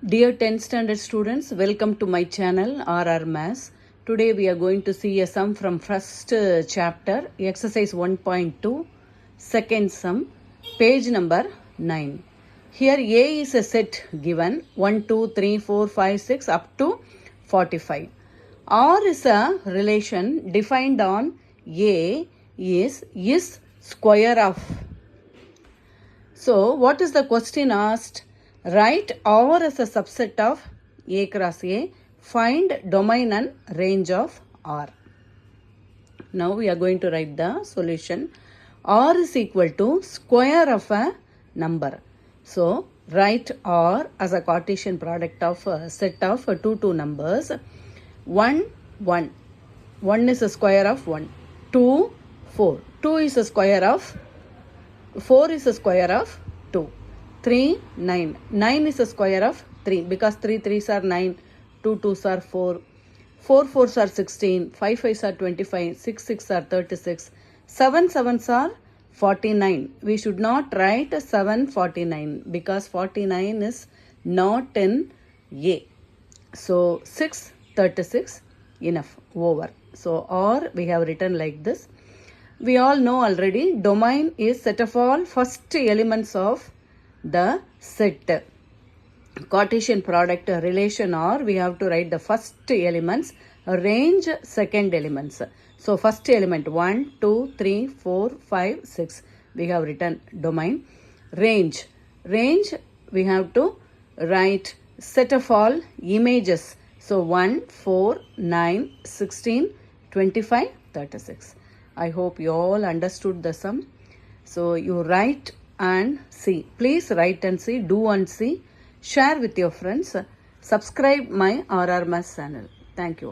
Dear 10th standard students, welcome to my channel RR Maths. Today we are going to see a sum from first chapter, exercise 1.2, second sum, page number 9. Here A is a set given 1, 2, 3, 4, 5, 6 up to 45. R is a relation defined on A is square of. So what is the question asked? Write R as a subset of A cross A. Find domain and range of R. Now we are going to write the solution. R is equal to square of a number. So write R as a Cartesian product of a set of two numbers. 1, 1. 1 is a square of 1. 2, 4. 2 is a square of 4 is a square of 2. 3, 9. 9 is a square of 3 because 3 3s are 9, 2 2s are 4, 4 4s are 16, 5 5s are 25, 6 6 are 36, 7 7s are 49. We should not write 749 because 49 is not in A. So 6 36 enough, over. So or we have written like this. We all know already domain is set of all first elements of the set. Cartesian product relation or we have to write the first elements, range second elements. So first element 1, 2, 3, 4, 5, 6. We have written domain. Range we have to write set of all images. So 1, 4, 9, 16, 25, 36. I hope you all understood the sum. So you write and see. Please write and see, do and see. Share with your friends. Subscribe my RR Maths channel. Thank you.